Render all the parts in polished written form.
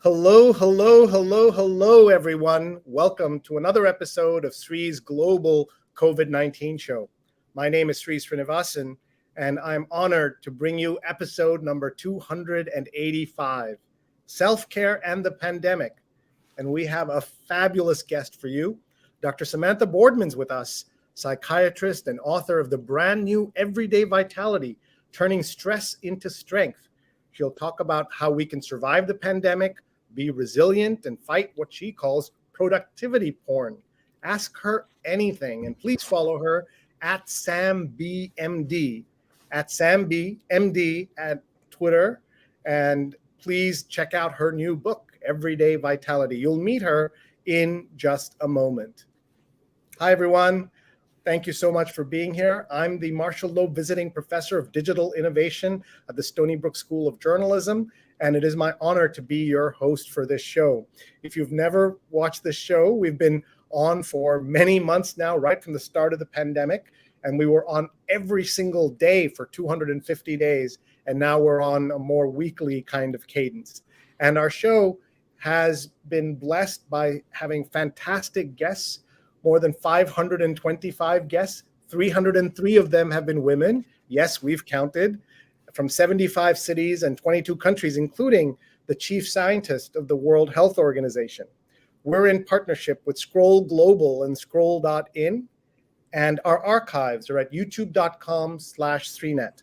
Hello, hello, hello, hello, everyone. Welcome to another episode of Sree's Global COVID-19 Show. My name is Sree Sreenivasan, and I'm honored to bring you episode number 285, Self-Care and the Pandemic. And we have a fabulous guest for you. Dr. Samantha Boardman's with us, psychiatrist and author of the brand new Everyday Vitality, Turning Stress into Strength. She'll talk about how we can survive the pandemic, be resilient, and fight what she calls productivity porn. Ask her anything, and please follow her at SamBMD, at SamBMD at Twitter, and please check out her new book, Everyday Vitality. You'll meet her in just a moment. Hi, everyone. Thank you so much for being here. I'm the Marshall Loeb Visiting Professor of Digital Innovation at the Stony Brook School of Journalism, and it is my honor to be your host for this show. If you've never watched this show, we've been on for many months now, right from the start of the pandemic, and we were on every single day for 250 days, and now we're on a more weekly kind of cadence. And our show has been blessed by having fantastic guests. More than 525 guests, 303 of them have been women. Yes, we've counted, from 75 cities and 22 countries, including the chief scientist of the World Health Organization. We're in partnership with Scroll Global and Scroll.in, and our archives are at youtube.com/Sreenet.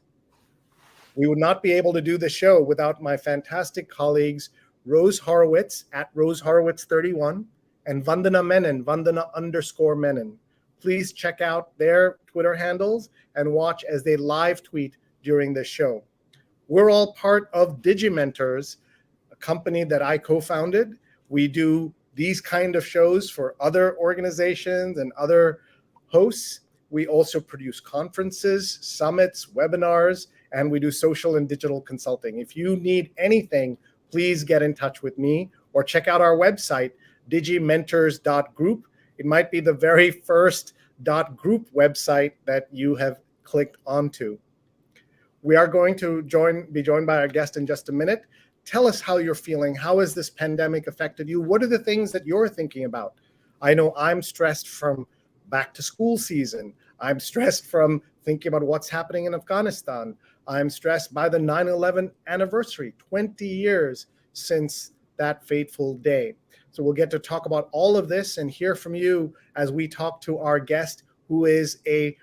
We would not be able to do the show without my fantastic colleagues, Rose Horowitz at Rose Horowitz 31, and Vandana Menon, Vandana_Menon. Please check out their Twitter handles and watch as they live tweet during this show. We're all part of Digimentors, a company that I co-founded. We do these kind of shows for other organizations and other hosts. We also produce conferences, summits, webinars, and we do social and digital consulting. If you need anything, please get in touch with me or check out our website, Digimentors.group. It might be the very first .group website that you have clicked onto. We are going to be joined by our guest in just a minute. Tell us how you're feeling. How has this pandemic affected you? What are the things that you're thinking about? I know I'm stressed from back to school season. I'm stressed from thinking about what's happening in Afghanistan. I'm stressed by the 9/11 anniversary, 20 years since that fateful day. So we'll get to talk about all of this and hear from you as we talk to our guest, who is a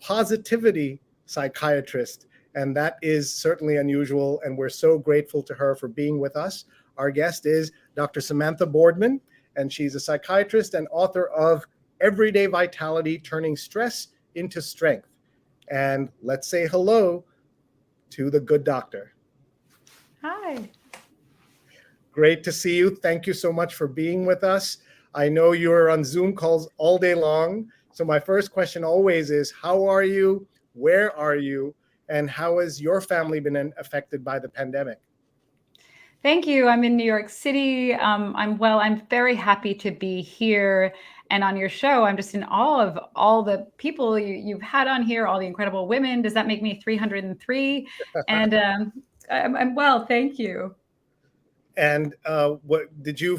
positivity psychiatrist. And that is certainly unusual, and we're so grateful to her for being with us. Our guest is Dr. Samantha Boardman, and she's a psychiatrist and author of Everyday Vitality, Turning Stress into Strength. And let's say hello to the good doctor. Hi. Great to see you. Thank you so much for being with us. I know you're on Zoom calls all day long. So my first question always is, how are you? Where are you? And how has your family been affected by the pandemic? Thank you. I'm in New York City. I'm well. I'm very happy to be here and on your show. I'm just in awe of all the people you've had on here, all the incredible women. Does that make me 303? And I'm well. Thank you. And what did you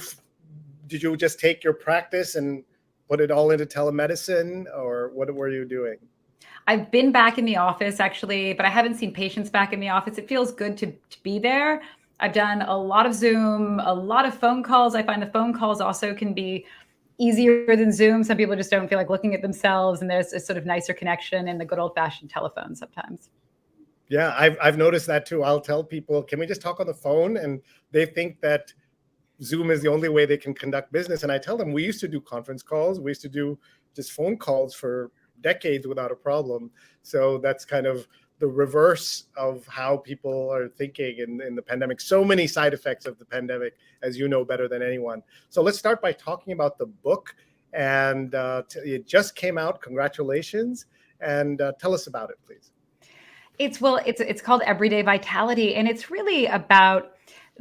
just take your practice and put it all into telemedicine, or what were you doing? I've been back in the office actually, but I haven't seen patients back in the office. It feels good to be there. I've done a lot of Zoom, a lot of phone calls. I find the phone calls also can be easier than Zoom. Some people just don't feel like looking at themselves, and there's a sort of nicer connection in the good old-fashioned telephone sometimes. Yeah, I've noticed that too. I'll tell people, can we just talk on the phone? And they think that Zoom is the only way they can conduct business. And I tell them, we used to do conference calls. We used to do just phone calls for decades without a problem. So that's kind of the reverse of how people are thinking in the pandemic. So many side effects of the pandemic, as you know better than anyone. So let's start by talking about the book. And it just came out. Congratulations. And tell us about it, please. It's called Everyday Vitality, and it's really about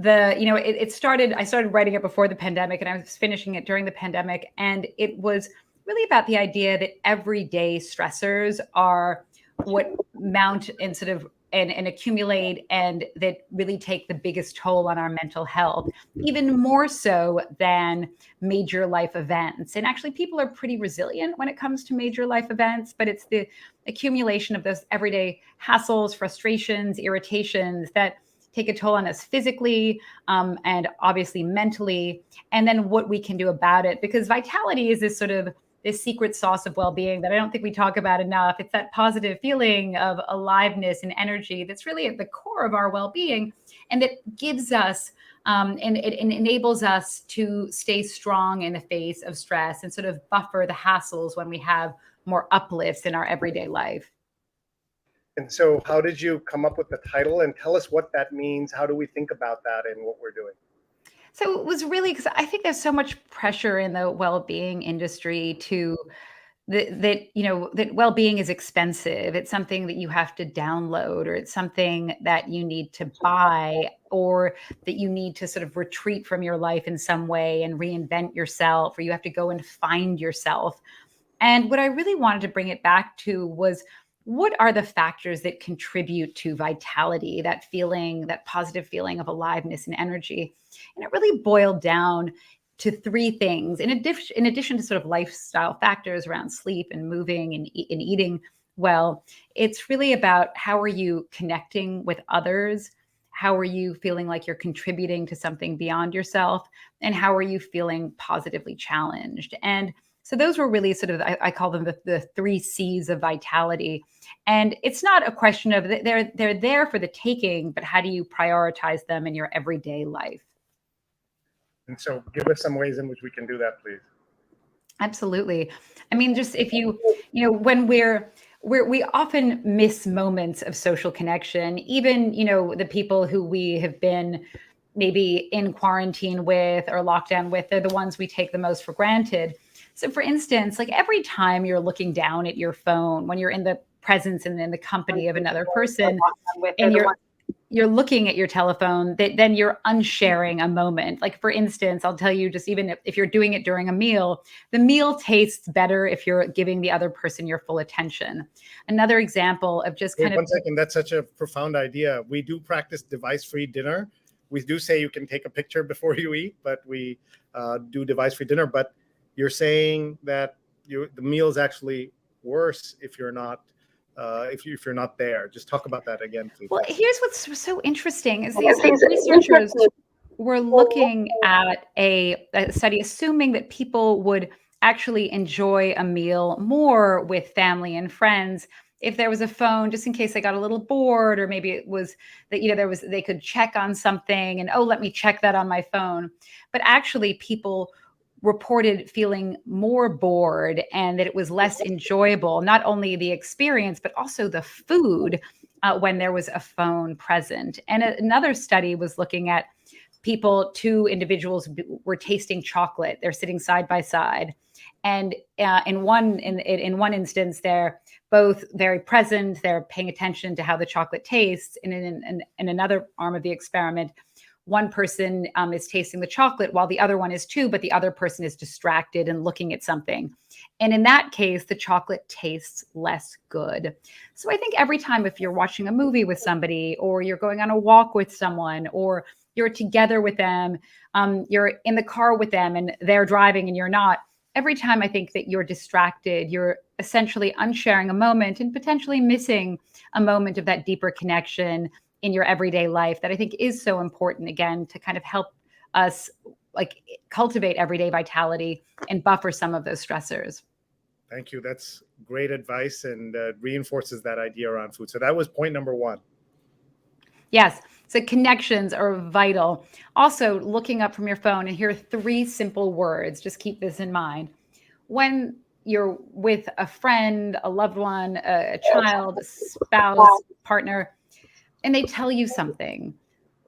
I started writing it before the pandemic, and I was finishing it during the pandemic, and it was really about the idea that everyday stressors are what mount and sort of and accumulate, and that really take the biggest toll on our mental health, even more so than major life events. And actually, people are pretty resilient when it comes to major life events, but it's the accumulation of those everyday hassles, frustrations, irritations that take a toll on us physically, and obviously mentally, and then what we can do about it. Because vitality is this sort of this secret sauce of well-being that I don't think we talk about enough. It's that positive feeling of aliveness and energy that's really at the core of our well-being, and it gives us and it enables us to stay strong in the face of stress and sort of buffer the hassles when we have more uplifts in our everyday life. And so how did you come up with the title, and tell us what that means? How do we think about that in what we're doing? So it was really, because I think there's so much pressure in the well-being industry to that well-being is expensive. It's something that you have to download, or it's something that you need to buy, or that you need to sort of retreat from your life in some way and reinvent yourself, or you have to go and find yourself. And what I really wanted to bring it back to was, what are the factors that contribute to vitality, that feeling, that positive feeling of aliveness and energy? And it really boiled down to three things. In addition to sort of lifestyle factors around sleep and moving and eating well, it's really about, how are you connecting with others? How are you feeling like you're contributing to something beyond yourself? And how are you feeling positively challenged? And so those were really sort of, I call them the three C's of vitality. And it's not a question of, they're there for the taking, but how do you prioritize them in your everyday life? And so give us some ways in which we can do that, please. Absolutely. I mean, just if when we often miss moments of social connection, even, the people who we have been maybe in quarantine with or lockdown with, they're the ones we take the most for granted. So for instance, like every time you're looking down at your phone, when you're in the presence and in the company of another person, and you're looking at your telephone, then you're unsharing a moment. Like, for instance, I'll tell you, just even if you're doing it during a meal, the meal tastes better if you're giving the other person your full attention. Another example of just kind of— One second, that's such a profound idea. We do practice device-free dinner. We do say you can take a picture before you eat, but we do device-free dinner. But you're saying that the meal is actually worse if you're not if you're not there. Just talk about that again, please. Well, here's what's so interesting is these researchers were looking at a study, assuming that people would actually enjoy a meal more with family and friends if there was a phone, just in case they got a little bored, or maybe it was that they could check on something and, let me check that on my phone. But actually, people reported feeling more bored, and that it was less enjoyable, not only the experience, but also the food when there was a phone present. And another study was looking at two individuals were tasting chocolate. They're sitting side by side. And in one instance, they're both very present. They're paying attention to how the chocolate tastes. And in another arm of the experiment, one person is tasting the chocolate while the other one is too, but the other person is distracted and looking at something. And in that case, the chocolate tastes less good. So I think every time, if you're watching a movie with somebody, or you're going on a walk with someone, or you're together with them, you're in the car with them and they're driving and you're not, every time I think that you're distracted, you're essentially unsharing a moment and potentially missing a moment of that deeper connection in your everyday life that I think is so important, again, to kind of help us cultivate everyday vitality and buffer some of those stressors. Thank you. That's great advice, and reinforces that idea around food. So that was point number one. Yes. So connections are vital. Also, looking up from your phone, and here are three simple words. Just keep this in mind. When you're with a friend, a loved one, a child, a spouse, partner, and they tell you something,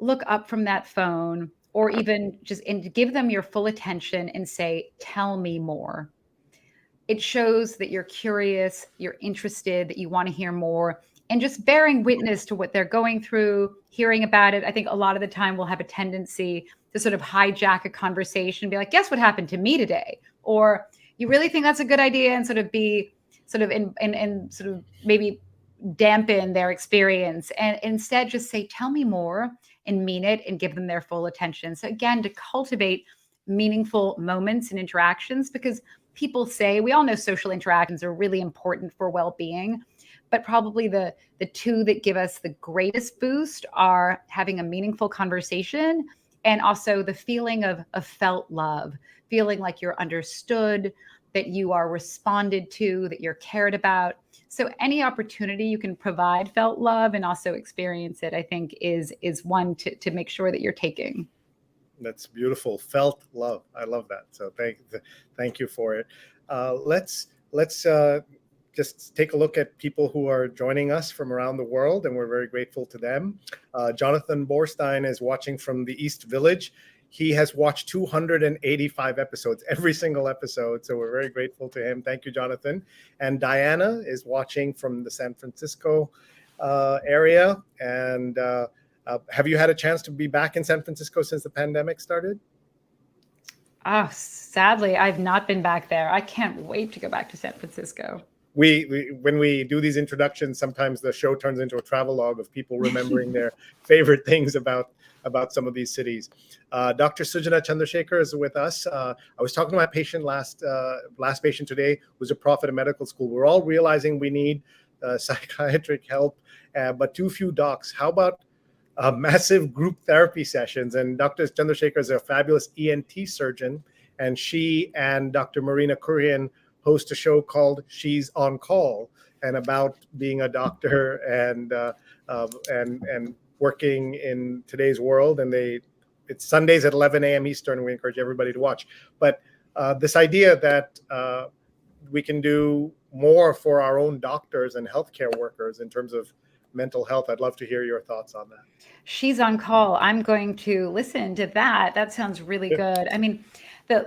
look up from that phone, or even and give them your full attention and say, tell me more. It shows that you're curious, you're interested, that you want to hear more, and just bearing witness to what they're going through, hearing about it. I think a lot of the time we'll have a tendency to sort of hijack a conversation and be like, guess what happened to me today? Or, you really think that's a good idea? And sort of be sort of in sort of maybe dampen their experience, and instead just say, tell me more, and mean it, and give them their full attention. So again, to cultivate meaningful moments and interactions, because people say, we all know social interactions are really important for well-being, but probably the two that give us the greatest boost are having a meaningful conversation, and also the feeling of felt love, feeling like you're understood, that you are responded to, that you're cared about. So any opportunity you can provide felt love and also experience it, I think is one to make sure that you're taking. That's beautiful. Felt love. I love that. So thank you for it. Let's just take a look at people who are joining us from around the world, and we're very grateful to them. Jonathan Borstein is watching from the East Village. He has watched 285 episodes, every single episode. So we're very grateful to him. Thank you, Jonathan. And Diana is watching from the San Francisco area. And have you had a chance to be back in San Francisco since the pandemic started? Oh, sadly, I've not been back there. I can't wait to go back to San Francisco. When we do these introductions, sometimes the show turns into a travelogue of people remembering their favorite things about some of these cities. Dr. Sujana Chandrasekhar is with us. I was talking to my patient last patient today, who's a prof at a medical school. We're all realizing we need psychiatric help, but too few docs. How about massive group therapy sessions? And Dr. Chandrasekhar is a fabulous ENT surgeon, and she and Dr. Marina Kurian host a show called She's on Call, and about being a doctor and working in today's world. And it's Sundays at 11 a.m. Eastern. We encourage everybody to watch. But this idea that we can do more for our own doctors and healthcare workers in terms of mental health, I'd love to hear your thoughts on that. She's on Call. I'm going to listen to that. That sounds really good. I mean,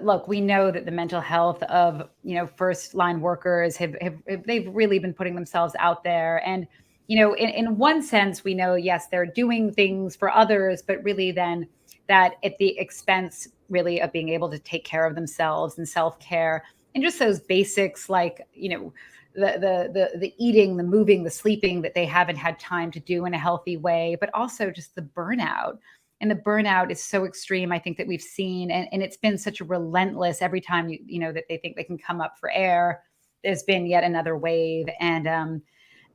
look, we know that the mental health of, first line workers they've really been putting themselves out there. And, in one sense, we know, yes, they're doing things for others, but really then that at the expense really of being able to take care of themselves and self-care, and just those basics like, the eating, the moving, the sleeping that they haven't had time to do in a healthy way, but also just the burnout. And the burnout is so extreme, I think, that we've seen. And it's been such a relentless, every time, that they think they can come up for air, there's been yet another wave. And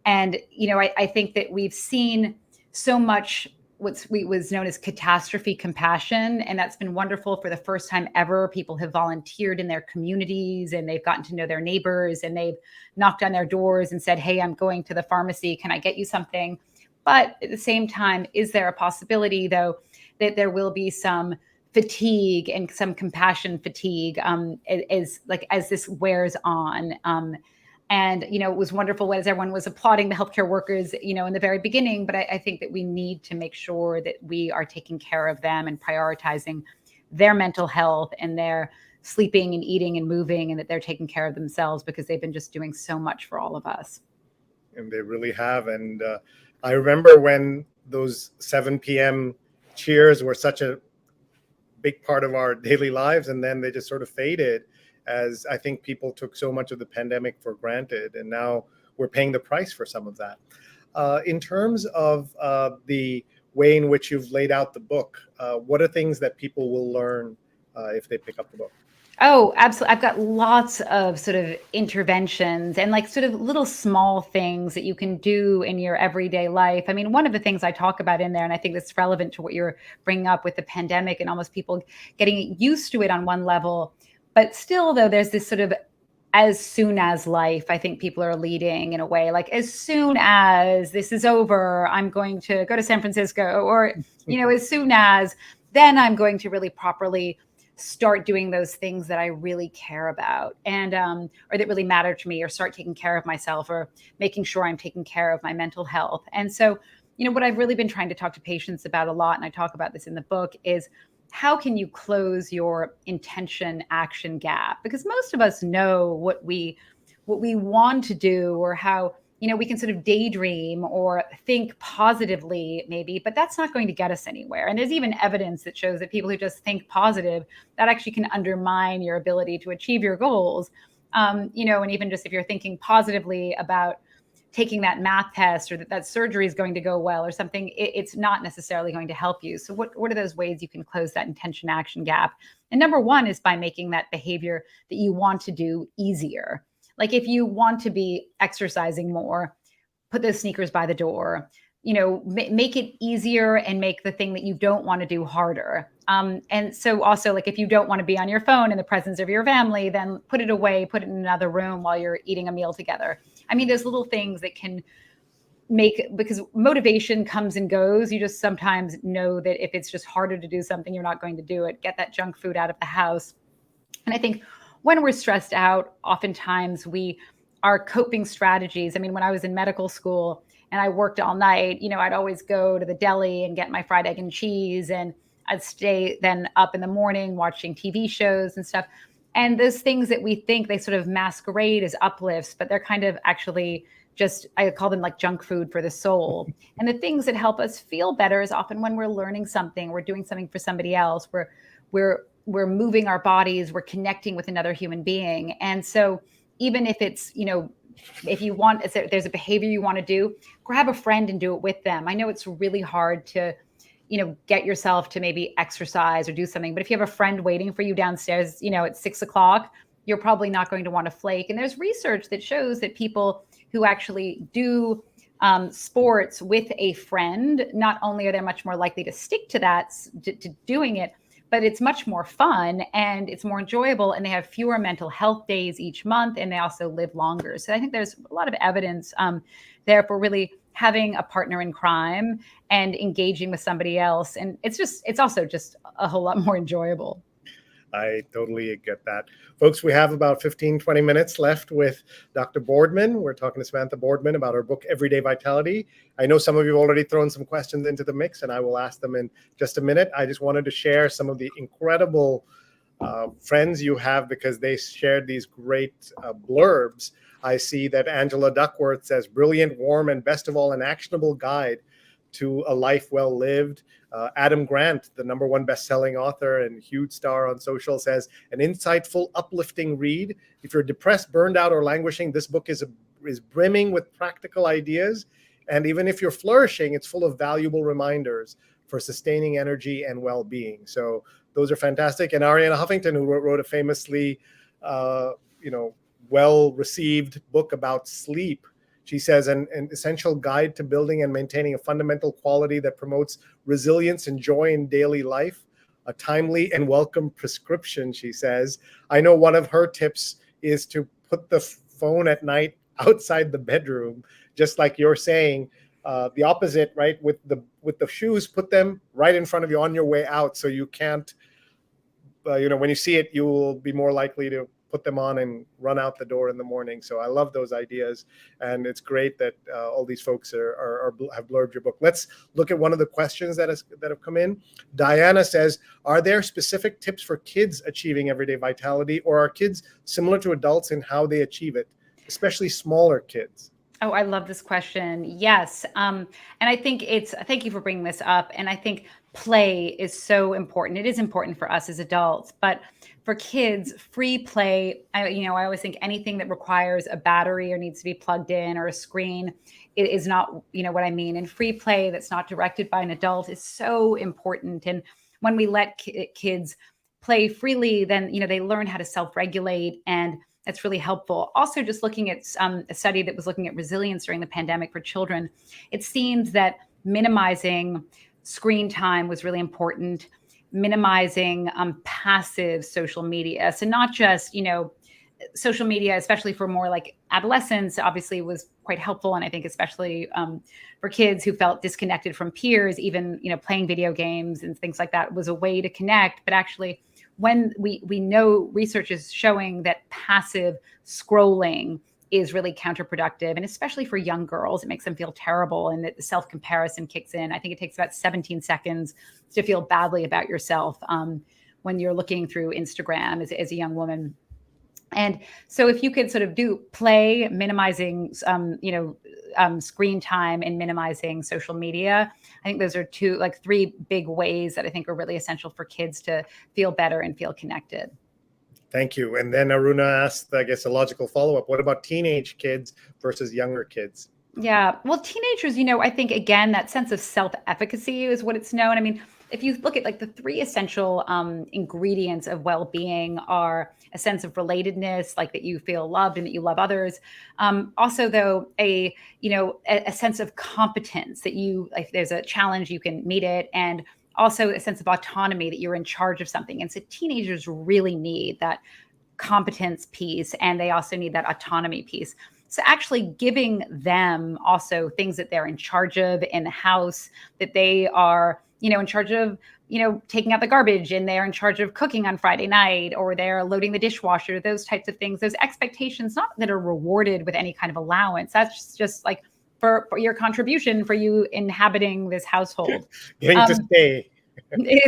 I think that we've seen so much what was known as catastrophe compassion. And that's been wonderful. For the first time ever, people have volunteered in their communities, and they've gotten to know their neighbors, and they've knocked on their doors and said, hey, I'm going to the pharmacy. Can I get you something? But at the same time, is there a possibility, though, that there will be some fatigue and some compassion fatigue as this wears on? And, it was wonderful as everyone was applauding the healthcare workers, in the very beginning. But I think that we need to make sure that we are taking care of them and prioritizing their mental health and their sleeping and eating and moving, and that they're taking care of themselves, because they've been just doing so much for all of us. And they really have. And I remember when those 7 p.m. cheers were such a big part of our daily lives, and then they just sort of faded, as I think people took so much of the pandemic for granted, and now we're paying the price for some of that. In terms of the way in which you've laid out the book, what are things that people will learn if they pick up the book? Oh, absolutely. I've got lots of sort of interventions and sort of little small things that you can do in your everyday life. I mean, one of the things I talk about in there, and I think that's relevant to what you're bringing up with the pandemic and almost people getting used to it on one level, but still, though, there's this sort of as soon as life, I think people are leading in a way, like as soon as this is over, I'm going to go to San Francisco, or, as soon as, then I'm going to really properly start doing those things that I really care about, and or that really matter to me, or start taking care of myself, or making sure I'm taking care of my mental health. And so, what I've really been trying to talk to patients about a lot, and I talk about this in the book, is how can you close your intention action gap? Because most of us know what we want to do, or how we can sort of daydream or think positively maybe, but that's not going to get us anywhere. And there's even evidence that shows that people who just think positive, that actually can undermine your ability to achieve your goals. And even just if you're thinking positively about taking that math test or that surgery is going to go well or something, it's not necessarily going to help you. So what are those ways you can close that intention action gap? And number one is by making that behavior that you want to do easier. Like if you want to be exercising more, put those sneakers by the door, make it easier and make the thing that you don't want to do harder. And so also, like if you don't want to be on your phone in the presence of your family, then put it away, put it in another room while you're eating a meal together. I mean, there's little things that can because motivation comes and goes. You just sometimes know that if it's just harder to do something, you're not going to do it. Get that junk food out of the house. And I think when we're stressed out, oftentimes our coping strategies. I mean, when I was in medical school and I worked all night, I'd always go to the deli and get my fried egg and cheese, and I'd stay then up in the morning watching TV shows and stuff. And those things that we think they sort of masquerade as uplifts, but they're kind of actually just, I call them like junk food for the soul. And the things that help us feel better is often when we're learning something, we're doing something for somebody else, we're moving our bodies, we're connecting with another human being. And so even if it's, if you want, if there's a behavior you want to do, grab a friend and do it with them. I know it's really hard to, get yourself to maybe exercise or do something, but if you have a friend waiting for you downstairs, at 6 o'clock, you're probably not going to want to flake. And there's research that shows that people who actually do sports with a friend, not only are they much more likely to stick to that, to doing it, but it's much more fun and it's more enjoyable, and they have fewer mental health days each month, and they also live longer. So I think there's a lot of evidence there for really having a partner in crime and engaging with somebody else. And it's also just a whole lot more enjoyable. I totally get that. Folks, we have about 15, 20 minutes left with Dr. Boardman. We're talking to Samantha Boardman about her book, Everyday Vitality. I know some of you have already thrown some questions into the mix, and I will ask them in just a minute. I just wanted to share some of the incredible friends you have, because they shared these great blurbs. I see that Angela Duckworth says, brilliant, warm, and best of all, an actionable guide to a life well lived. Adam Grant, the #1 best-selling author and huge star on social, says, an insightful, uplifting read. If you're depressed, burned out, or languishing, this book is brimming with practical ideas. And even if you're flourishing, it's full of valuable reminders for sustaining energy and well-being. So those are fantastic. And Ariana Huffington, who wrote a famously, well-received book about sleep, she says, an essential guide to building and maintaining a fundamental quality that promotes resilience and joy in daily life, a timely and welcome prescription, she says. I know one of her tips is to put the phone at night outside the bedroom, just like you're saying. The opposite, right? With the shoes, put them right in front of you on your way out, so you can't, when you see it, you will be more likely to put them on and run out the door in the morning. So I love those ideas, and it's great that all these folks have blurbed your book. Let's look at one of the questions that have come in. Diana says, are there specific tips for kids achieving everyday vitality, or are kids similar to adults in how they achieve it, especially smaller kids? Oh, I love this question. Yes. And I think thank you for bringing this up. And I think play is so important. It is important for us as adults, but for kids, free play, I always think anything that requires a battery or needs to be plugged in or a screen is not, what I mean. And free play that's not directed by an adult is so important. And when we let kids play freely, then, they learn how to self-regulate, and that's really helpful. Also, just looking at a study that was looking at resilience during the pandemic for children, it seems that minimizing screen time was really important, minimizing passive social media. So not just, social media, especially for more like adolescents, obviously was quite helpful. And I think especially for kids who felt disconnected from peers, even, playing video games and things like that was a way to connect. But actually, when we know research is showing that passive scrolling is really counterproductive, and especially for young girls, it makes them feel terrible, and that the self-comparison kicks in. I think it takes about 17 seconds to feel badly about yourself when you're looking through Instagram as a young woman. And so if you could sort of do play, minimizing, screen time, and minimizing social media, I think those are three big ways that I think are really essential for kids to feel better and feel connected. Thank you. And then Aruna asked, I guess, a logical follow-up. What about teenage kids versus younger kids? Yeah. Well, teenagers, I think again, that sense of self-efficacy is what it's known. I mean, if you look at like the three essential ingredients of well-being are a sense of relatedness, like that you feel loved and that you love others. Also, though, a sense of competence that you like. There's a challenge, you can meet it, and also a sense of autonomy that you're in charge of something. And so, teenagers really need that competence piece, and they also need that autonomy piece. So actually giving them also things that they're in charge of in the house, that they are, in charge of, taking out the garbage, and they're in charge of cooking on Friday night, or they're loading the dishwasher, those types of things, those expectations, not that are rewarded with any kind of allowance. That's just like for your contribution, for you inhabiting this household. Getting to stay.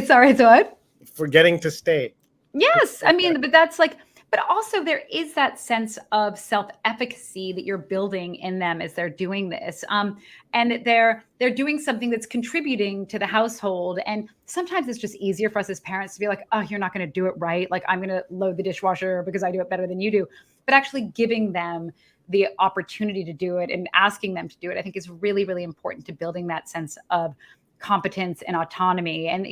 Sorry, it's what? For getting to stay. Yes. I mean, but that's like, but also there is that sense of self-efficacy that you're building in them as they're doing this. And that they're doing something that's contributing to the household. And sometimes it's just easier for us as parents to be like, oh, you're not going to do it right. Like, I'm going to load the dishwasher because I do it better than you do. But actually giving them the opportunity to do it and asking them to do it, I think is really, really important to building that sense of competence and autonomy. And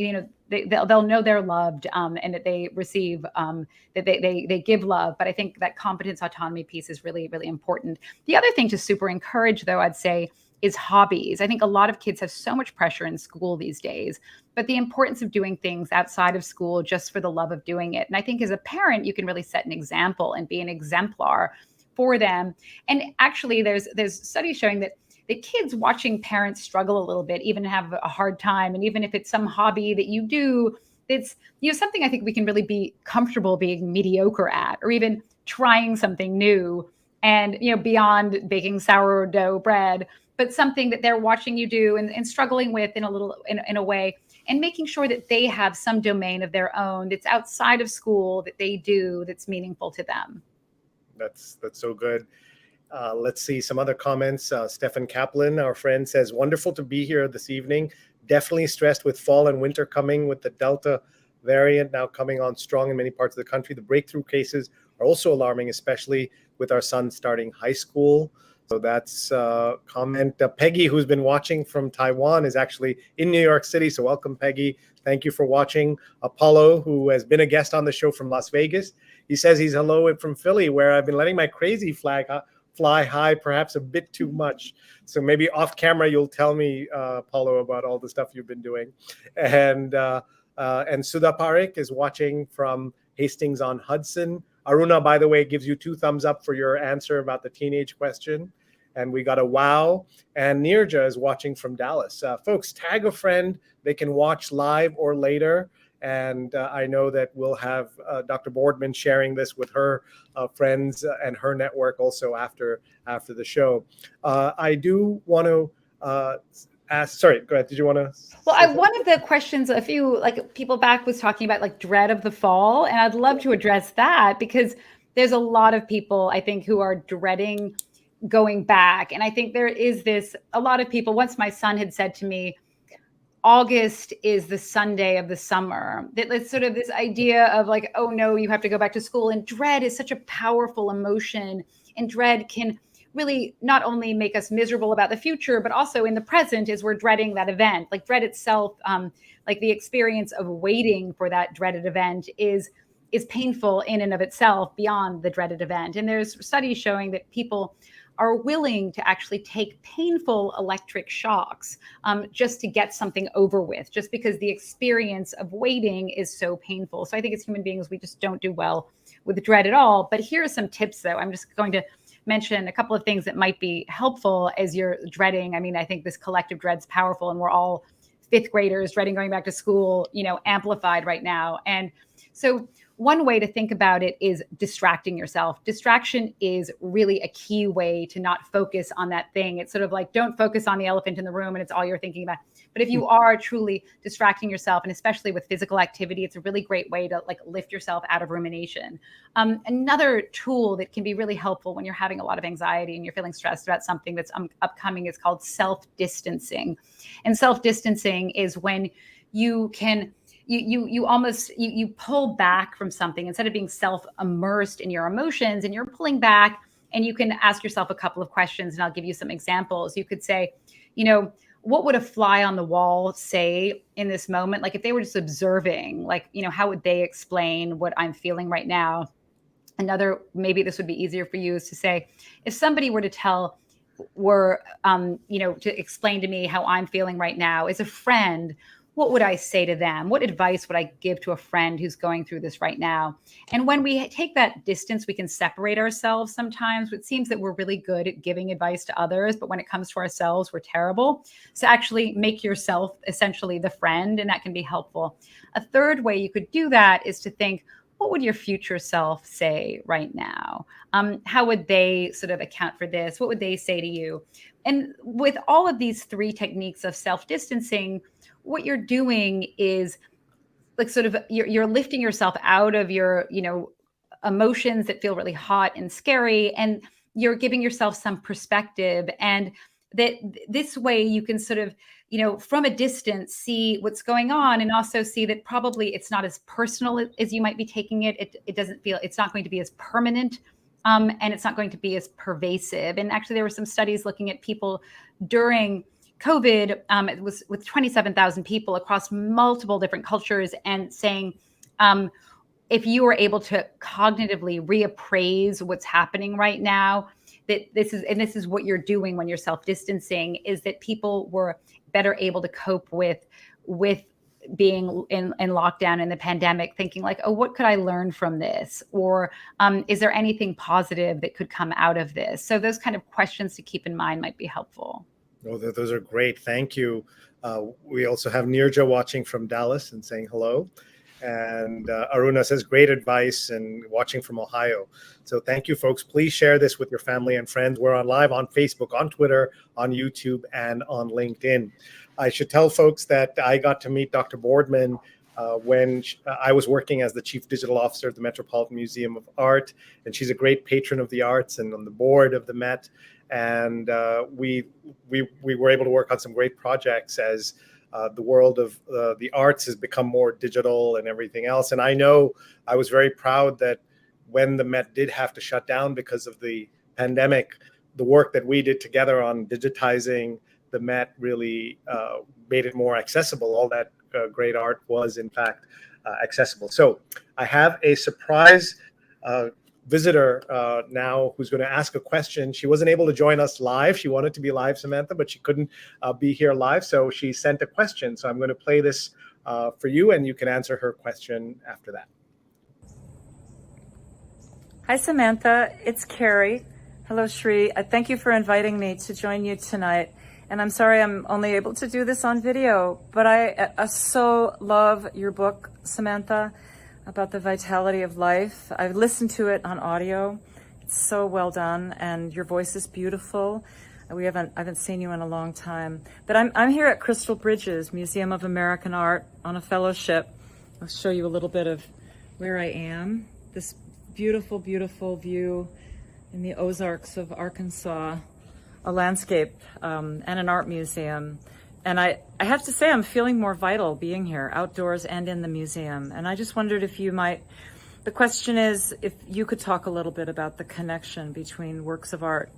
they'll know they're loved, and that they receive, that they give love. But I think that competence autonomy piece is really, really important. The other thing to super encourage, though, I'd say, is hobbies. I think a lot of kids have so much pressure in school these days, but the importance of doing things outside of school just for the love of doing it. And I think as a parent, you can really set an example and be an exemplar for them. And actually there's studies showing that the kids watching parents struggle a little bit, even have a hard time. And even if it's some hobby that you do, it's, something I think we can really be comfortable being mediocre at, or even trying something new and, beyond baking sourdough bread, but something that they're watching you do and struggling with in a way, and making sure that they have some domain of their own that's outside of school that they do that's meaningful to them. That's so good. Let's see some other comments. Stefan Kaplan, our friend, says, wonderful to be here this evening. Definitely stressed with fall and winter coming, with the Delta variant now coming on strong in many parts of the country. The breakthrough cases are also alarming, especially with our son starting high school. So that's a comment. Peggy, who's been watching from Taiwan, is actually in New York City. So welcome, Peggy. Thank you for watching. Apollo, who has been a guest on the show from Las Vegas, he says he's hello from Philly, where I've been letting my crazy flag fly high, perhaps a bit too much. So maybe off camera, you'll tell me, Paulo, about all the stuff you've been doing. And Sudha Parekh is watching from Hastings on Hudson. Aruna, by the way, gives you 2 thumbs up for your answer about the teenage question. And we got a wow. And Nirja is watching from Dallas. Folks, tag a friend. They can watch live or later. And I know that we'll have Dr. Boardman sharing this with her friends and her network also after the show. I do want to ask, sorry, go ahead. Did you want to? Well, one of the questions, a few people back was talking about like dread of the fall. And I'd love to address that, because there's a lot of people, I think, who are dreading going back. And I think there is a lot of people, once my son had said to me, August is the Sunday of the summer. It's sort of this idea of like, oh no, you have to go back to school. And dread is such a powerful emotion. And dread can really not only make us miserable about the future, but also in the present as we're dreading that event. Like dread itself, like the experience of waiting for that dreaded event is painful in and of itself beyond the dreaded event. And there's studies showing that people are willing to actually take painful electric shocks just to get something over with, just because the experience of waiting is so painful. So I think as human beings, we just don't do well with dread at all. But here are some tips, though. I'm just going to mention a couple of things that might be helpful as you're dreading. I mean, I think this collective dread's powerful, and we're all 5th graders dreading going back to school, amplified right now. And so one way to think about it is distracting yourself. Distraction is really a key way to not focus on that thing. It's sort of like, don't focus on the elephant in the room and it's all you're thinking about. But if you are truly distracting yourself, and especially with physical activity, it's a really great way to like lift yourself out of rumination. Another tool that can be really helpful when you're having a lot of anxiety and you're feeling stressed about something that's upcoming is called self-distancing. And self-distancing is when you can you pull back from something instead of being self-immersed in your emotions, and you're pulling back And you can ask yourself a couple of questions, and I'll give you some examples. You could say, you know, what would a fly on the wall say in this moment? Like if they were just observing, like, you know, how would they explain what I'm feeling right now? Another, maybe this would be easier for you, is to say, if somebody were to to explain to me how I'm feeling right now as a friend, what would I say to them? What advice would I give to a friend who's going through this right now? And when we take that distance, we can separate ourselves sometimes. It seems that we're really good at giving advice to others, but when it comes to ourselves, we're terrible. So actually make yourself essentially the friend, and that can be helpful. A third way you could do that is to think, what would your future self say right now? How would they sort of account for this? What would they say to you? And with all of these three techniques of self-distancing, what you're doing is like sort of you're lifting yourself out of your, emotions that feel really hot and scary, and you're giving yourself some perspective. And that this way you can sort of, from a distance, see what's going on, and also see that probably it's not as personal as you might be taking it. It doesn't feel, it's not going to be as permanent, and it's not going to be as pervasive. And actually, there were some studies looking at people during COVID. It was with 27,000 people across multiple different cultures, and saying, if you were able to cognitively reappraise what's happening right now, that this is what you're doing when you're self-distancing, is that people were better able to cope with being in lockdown in the pandemic, thinking like, oh, what could I learn from this? Or is there anything positive that could come out of this? So those kind of questions to keep in mind might be helpful. Oh, those are great. Thank you. We also have Nirja watching from Dallas and saying hello. And Aruna says, great advice, and watching from Ohio. So thank you, folks. Please share this with your family and friends. We're on live on Facebook, on Twitter, on YouTube, and on LinkedIn. I should tell folks that I got to meet Dr. Boardman when I was working as the Chief Digital Officer of the Metropolitan Museum of Art. And she's a great patron of the arts and on the board of the Met. And we were able to work on some great projects as the world of the arts has become more digital and everything else. And I know I was very proud that when the Met did have to shut down because of the pandemic, the work that we did together on digitizing the Met really made it more accessible. All that great art was, in fact, accessible. So I have a surprise visitor now who's going to ask a question. She wasn't able to join us live. She wanted to be live, Samantha, but she couldn't be here live. So she sent a question. So I'm going to play this for you, and you can answer her question after that. Hi, Samantha. It's Carrie. Hello, Sree. Thank you for inviting me to join you tonight. And I'm sorry I'm only able to do this on video, but I so love your book, Samantha, about the vitality of life. I've listened to it on audio. It's so well done, and your voice is beautiful. I haven't seen you in a long time, but I'm here at Crystal Bridges Museum of American Art on a fellowship. I'll show you a little bit of where I am. This beautiful, beautiful view in the Ozarks of Arkansas, a landscape and an art museum. And I have to say, I'm feeling more vital being here, outdoors and in the museum. And I just wondered if you might, the question is, if you could talk a little bit about the connection between works of art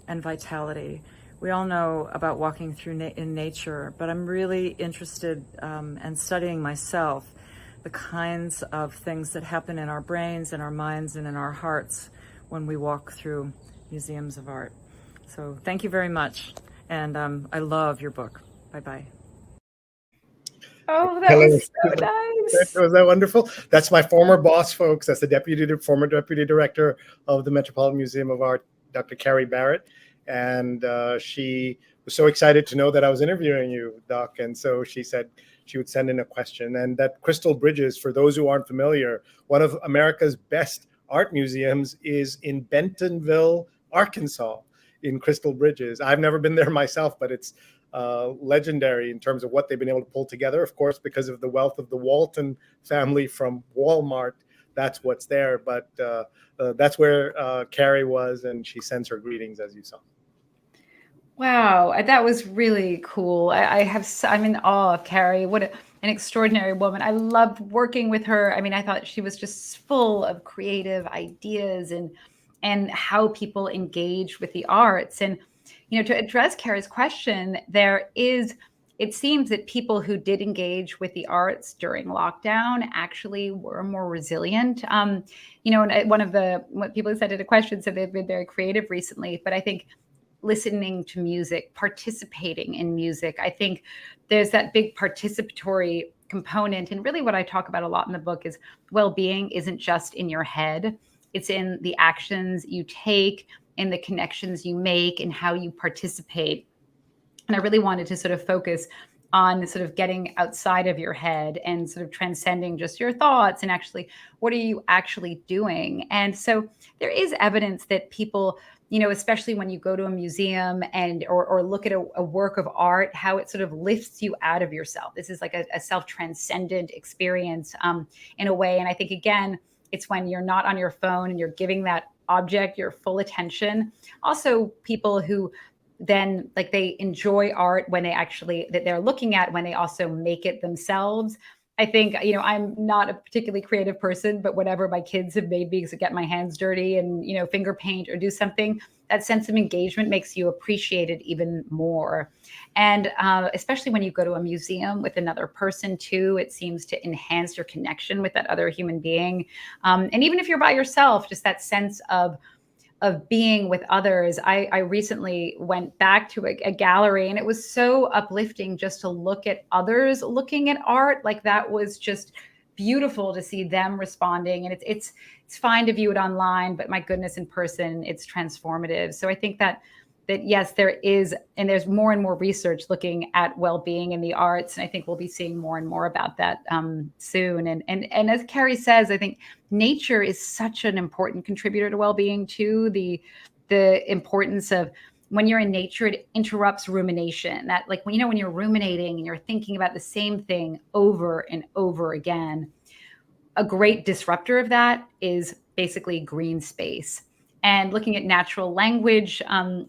and vitality. We all know about walking through in nature, but I'm really interested in studying myself, the kinds of things that happen in our brains, in our minds, and in our hearts when we walk through museums of art. So thank you very much. And I love your book. Bye-bye. Oh, that was so nice. Was that wonderful? That's my former boss, folks. That's the former deputy director of the Metropolitan Museum of Art, Dr. Carrie Barrett. And she was so excited to know that I was interviewing you, Doc. And so she said she would send in a question. And that Crystal Bridges, for those who aren't familiar, one of America's best art museums is in Bentonville, Arkansas, in Crystal Bridges. I've never been there myself, but it's legendary in terms of what they've been able to pull together, of course, because of the wealth of the Walton family from Walmart. That's what's there. But that's where Carrie was, and she sends her greetings, as you saw. Wow, that was really cool. I'm in awe of Carrie. What an extraordinary woman. I loved working with her. I mean, I thought she was just full of creative ideas and and how people engage with the arts. And, to address Carrie's question, it seems that people who did engage with the arts during lockdown actually were more resilient. And what people said in a question said they've been very creative recently, but I think listening to music, participating in music, I think there's that big participatory component. And really what I talk about a lot in the book is well-being isn't just in your head. It's in the actions you take, in the connections you make, and how you participate. And I really wanted to sort of focus on sort of getting outside of your head and sort of transcending just your thoughts and actually, what are you actually doing? And so there is evidence that people, especially when you go to a museum or look at a work of art, how it sort of lifts you out of yourself. This is like a self-transcendent experience in a way. And I think, again, it's when you're not on your phone and you're giving that object your full attention. Also, people who then they enjoy art when that they're looking at, when they also make it themselves. I think, I'm not a particularly creative person, but whatever my kids have made me to get my hands dirty and, finger paint or do something, that sense of engagement makes you appreciate it even more. And especially when you go to a museum with another person too, it seems to enhance your connection with that other human being. And even if you're by yourself, just that sense of being with others. I recently went back to a gallery, and it was so uplifting just to look at others looking at art. Like, that was just beautiful to see them responding. And it's fine to view it online, but my goodness, in person, it's transformative. So I think that yes, there is, and there's more and more research looking at well-being in the arts. And I think we'll be seeing more and more about that soon. And as Carrie says, I think nature is such an important contributor to well-being too. The importance of, when you're in nature, it interrupts rumination. That, like, when you're ruminating and you're thinking about the same thing over and over again, a great disruptor of that is basically green space. And looking at natural language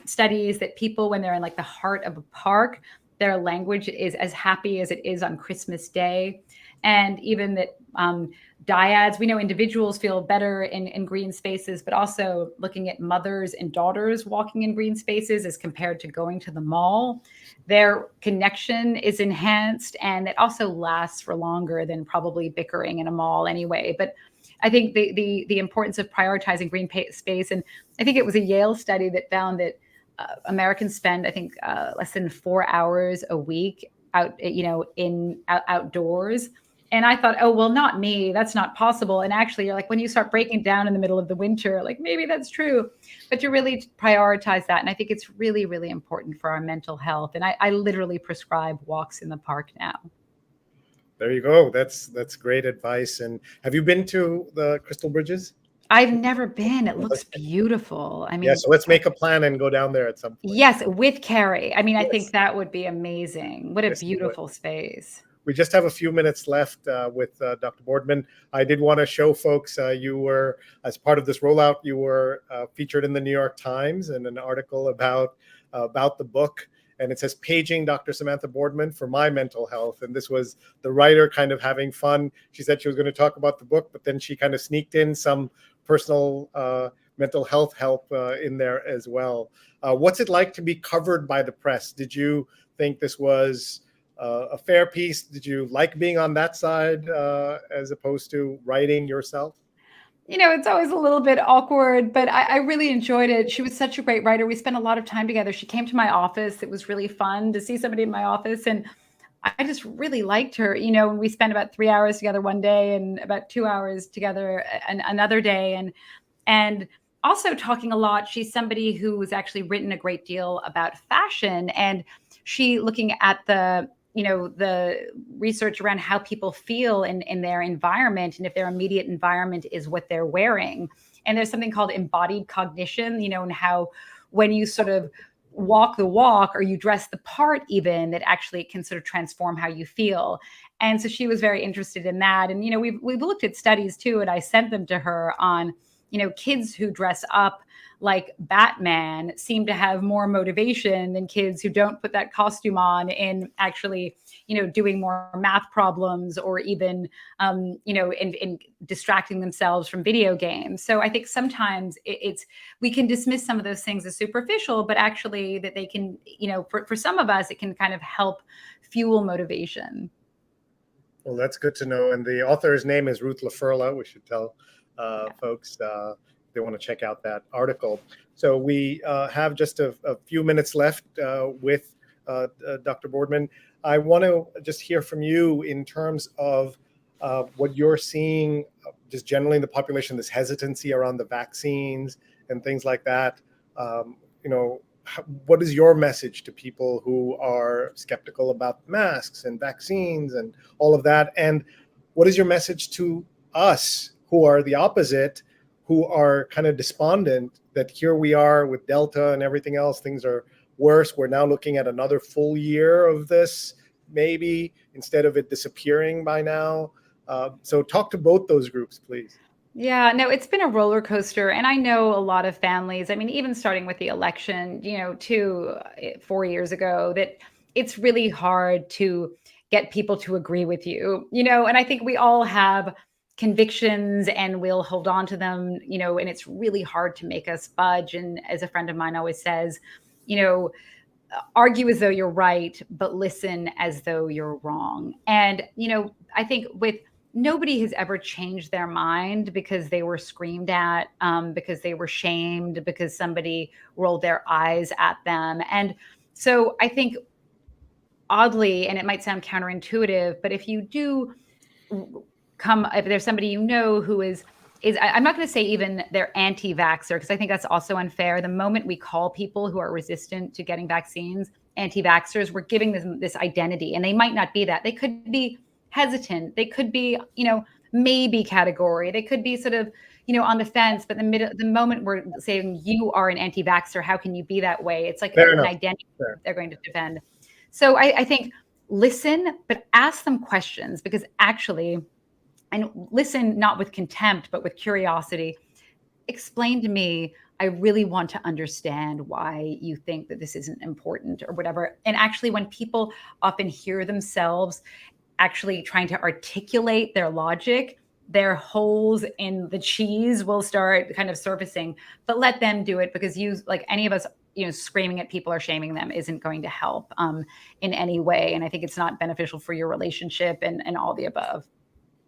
studies, that people, when they're in the heart of a park, their language is as happy as it is on Christmas Day. And even that dyads, we know individuals feel better in green spaces, but also looking at mothers and daughters walking in green spaces as compared to going to the mall, their connection is enhanced, and it also lasts for longer than probably bickering in a mall anyway. But I think the importance of prioritizing green space, and I think it was a Yale study that found that Americans spend, I think, less than 4 hours a week outdoors. And I thought, oh, well, not me. That's not possible. And actually, you're like, when you start breaking down in the middle of the winter, maybe that's true. But to really prioritize that. And I think it's really, really important for our mental health. And I literally prescribe walks in the park now. There you go. That's great advice. And have you been to the Crystal Bridges? I've never been. It looks beautiful. I mean, yeah. So let's make a plan and go down there at some point. Yes, with Carrie. I mean, yes. I think that would be amazing. What a beautiful space. We just have a few minutes left with Dr. Boardman. I did want to show folks you were, as part of this rollout, you were featured in the New York Times in an article about the book. And it says, "Paging Dr. Samantha Boardman for my mental health." And this was the writer kind of having fun. She said she was going to talk about the book, but then she kind of sneaked in some personal mental health help in there as well. What's it like to be covered by the press? Did you think this was a fair piece? Did you like being on that side as opposed to writing yourself? It's always a little bit awkward, but I really enjoyed it. She was such a great writer. We spent a lot of time together. She came to my office. It was really fun to see somebody in my office. And I just really liked her. We spent about 3 hours together one day and about 2 hours together another day. And also talking a lot. She's somebody who has actually written a great deal about fashion, and she looking at the research around how people feel in their environment, and if their immediate environment is what they're wearing. And there's something called embodied cognition, and how when you sort of walk the walk or you dress the part even, that actually can sort of transform how you feel. And so she was very interested in that. And, we've looked at studies too, and I sent them to her on, kids who dress up like Batman seem to have more motivation than kids who don't put that costume on in actually, doing more math problems or even, in distracting themselves from video games. So I think sometimes we can dismiss some of those things as superficial, but actually that they can, for some of us, it can kind of help fuel motivation. Well, that's good to know. And the author's name is Ruth Laferla. We should tell folks they want to check out that article. So we have just a few minutes left with Dr. Boardman. I want to just hear from you in terms of what you're seeing just generally in the population, this hesitancy around the vaccines and things like that. What is your message to people who are skeptical about masks and vaccines and all of that? And what is your message to us who are the opposite, who are kind of despondent that here we are with Delta and everything else, things are worse. We're now looking at another full year of this, maybe, instead of it disappearing by now. So talk to both those groups, please. Yeah, no, it's been a roller coaster. And I know a lot of families, I mean, even starting with the election, 4 years ago, that it's really hard to get people to agree with you, and I think we all have convictions and we'll hold on to them, and it's really hard to make us budge. And as a friend of mine always says, argue as though you're right, but listen as though you're wrong. And, I think nobody has ever changed their mind because they were screamed at, because they were shamed, because somebody rolled their eyes at them. And so I think, oddly, and it might sound counterintuitive, but if you do if there's somebody who is I'm not going to say even they're anti-vaxxer, because I think that's also unfair. The moment we call people who are resistant to getting vaccines anti-vaxxers, we're giving them this identity, and they might not be that. They could be hesitant. They could be, maybe category. They could be sort of, on the fence. But the moment we're saying you are an anti-vaxxer, how can you be that way? It's like an identity they're going to defend. So I think listen, but ask them questions, because actually, and listen not with contempt, but with curiosity. Explain to me, I really want to understand why you think that this isn't important or whatever. And actually, when people often hear themselves actually trying to articulate their logic, their holes in the cheese will start kind of surfacing. But let them do it, because like any of us, screaming at people or shaming them isn't going to help in any way. And I think it's not beneficial for your relationship and all the above.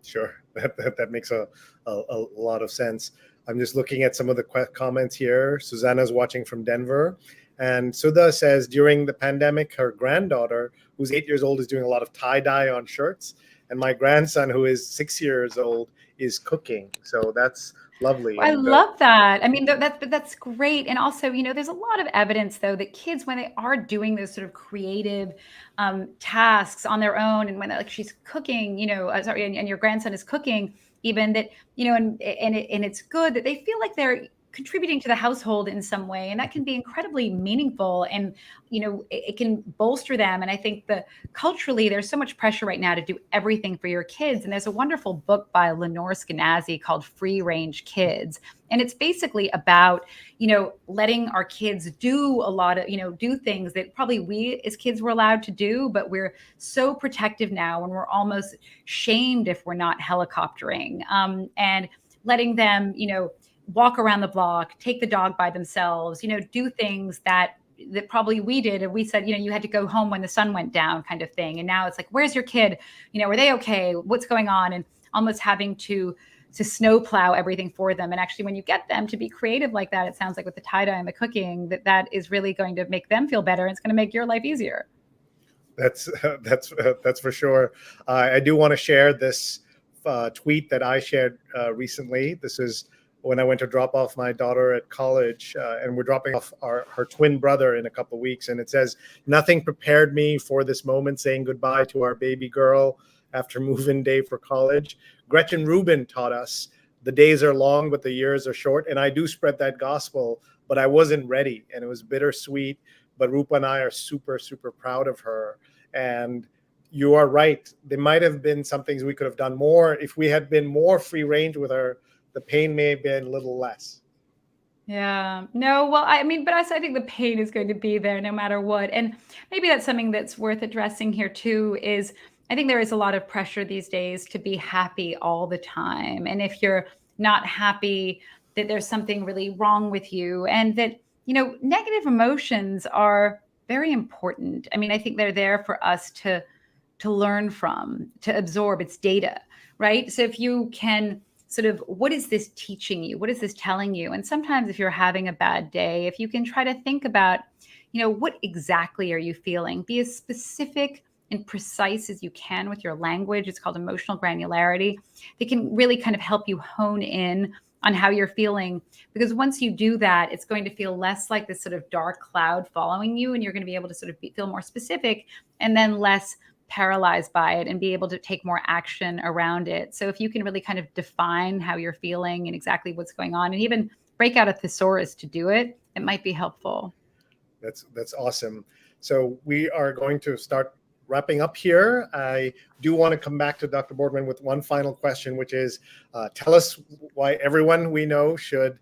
Sure, that makes a lot of sense. I'm just looking at some of the comments here. Susanna's watching from Denver. And Sudha says during the pandemic, her granddaughter, who's 8 years old, is doing a lot of tie-dye on shirts. And my grandson, who is 6 years old, is cooking. So that's lovely. I love that. I mean, that's great. And also, there's a lot of evidence, though, that kids, when they are doing those sort of creative tasks on their own, and when like she's cooking, and your grandson is cooking, even that, and it's good that they feel like they're contributing to the household in some way. And that can be incredibly meaningful, and, it can bolster them. And I think culturally, there's so much pressure right now to do everything for your kids. And there's a wonderful book by Lenore Skenazy called Free Range Kids. And it's basically about, letting our kids do a lot of, do things that probably we as kids were allowed to do, but we're so protective now, and we're almost shamed if we're not helicoptering, and letting them, walk around the block, take the dog by themselves, do things that probably we did. And we said, you had to go home when the sun went down, kind of thing. And now it's like, where's your kid? Are they okay? What's going on? And almost having to snowplow everything for them. And actually, when you get them to be creative like that, it sounds like with the tie-dye and the cooking, that is really going to make them feel better. And it's going to make your life easier. That's for sure. I do want to share this tweet that I shared recently. This is when I went to drop off my daughter at college, and we're dropping off her twin brother in a couple of weeks. And it says, nothing prepared me for this moment, saying goodbye to our baby girl after move-in day for college. Gretchen Rubin taught us the days are long, but the years are short. And I do spread that gospel, but I wasn't ready, and it was bittersweet. But Rupa and I are super, super proud of her. And you are right. There might have been some things we could have done more. If we had been more free range with her, the pain may have been a little less. Yeah. No, well, I mean, but I think the pain is going to be there no matter what. And maybe that's something that's worth addressing here too, is I think there is a lot of pressure these days to be happy all the time. And if you're not happy, that there's something really wrong with you. And that, negative emotions are very important. I mean, I think they're there for us to learn from, to absorb. It's data, right? So if you can sort of, what is this teaching you? What is this telling you? And sometimes if you're having a bad day, if you can try to think about, what exactly are you feeling? Be as specific and precise as you can with your language. It's called emotional granularity. It can really kind of help you hone in on how you're feeling, because once you do that, it's going to feel less like this sort of dark cloud following you, and you're going to be able to sort of feel more specific and then less paralyzed by it and be able to take more action around it. So if you can really kind of define how you're feeling and exactly what's going on, and even break out a thesaurus to do it, it might be helpful. That's awesome. So we are going to start wrapping up here. I do want to come back to Dr. Boardman with one final question, which is tell us why everyone we know should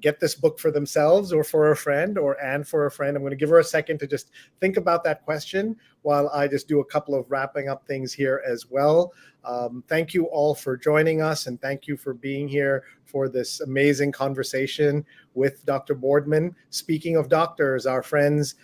get this book for themselves or for a friend, and for a friend. I'm going to give her a second to just think about that question while I just do a couple of wrapping up things here as well. Thank you all for joining us, and thank you for being here for this amazing conversation with Dr. Boardman. Speaking of doctors, our friends,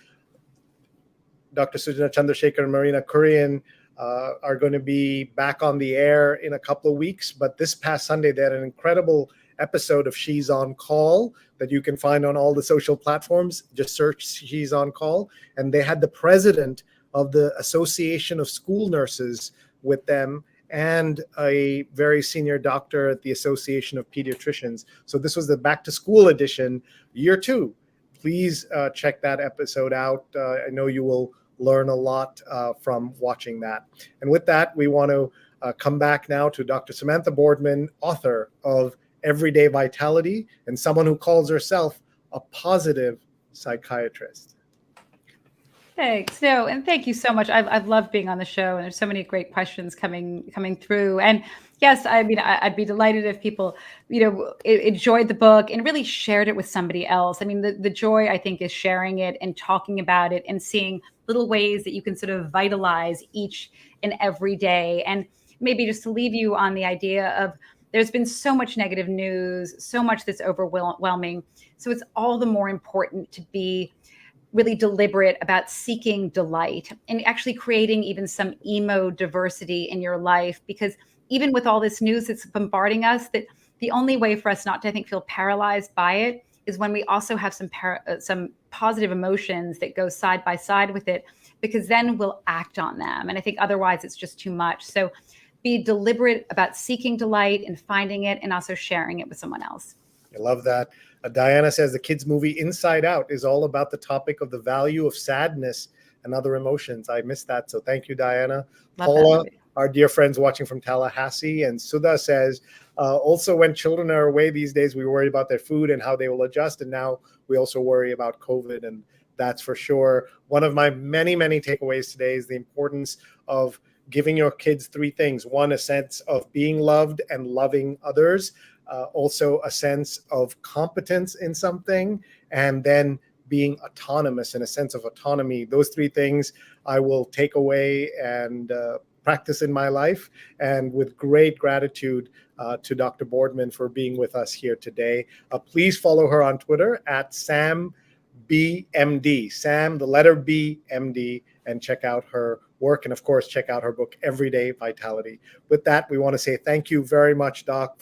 Dr. Sujana Chandrasekhar and Marina Kurian are going to be back on the air in a couple of weeks. But this past Sunday, they had an incredible episode of She's on Call that you can find on all the social platforms. Just search She's on Call. And they had the president of the Association of School Nurses with them and a very senior doctor at the Association of Pediatricians. So this was the back to school edition, year 2. Please check that episode out. I know you will learn a lot from watching that. And with that, we want to come back now to Dr. Samantha Boardman, author of Everyday Vitality, and someone who calls herself a positive psychiatrist. Thanks. No, and thank you so much. I've loved being on the show, and there's so many great questions coming through. And yes, I mean, I'd be delighted if people, enjoyed the book and really shared it with somebody else. I mean, the joy, I think, is sharing it and talking about it and seeing little ways that you can sort of vitalize each and every day. And maybe just to leave you on the idea of, there's been so much negative news, so much that's overwhelming. So it's all the more important to be really deliberate about seeking delight and actually creating even some emo diversity in your life. Because even with all this news that's bombarding us, that the only way for us not to, I think, feel paralyzed by it is when we also have some positive emotions that go side by side with it, because then we'll act on them. And I think otherwise it's just too much. So be deliberate about seeking delight and finding it, and also sharing it with someone else. I love that. Diana says the kids' movie Inside Out is all about the topic of the value of sadness and other emotions. I missed that. So thank you, Diana. Love Paula, that. our dear friends watching from Tallahassee. And Sudha says, also when children are away these days, we worry about their food and how they will adjust. And now we also worry about COVID. And that's for sure. One of my many, many takeaways today is the importance of giving your kids 3 things. 1, a sense of being loved and loving others. Also a sense of competence in something, and then being autonomous, in a sense of autonomy. Those 3 things I will take away and practice in my life. And with great gratitude to Dr. Boardman for being with us here today. Please follow her on Twitter at SamBMD, Sam, the letter B, MD, and check out her work. And of course, check out her book, Everyday Vitality. With that, we want to say thank you very much, Doc, for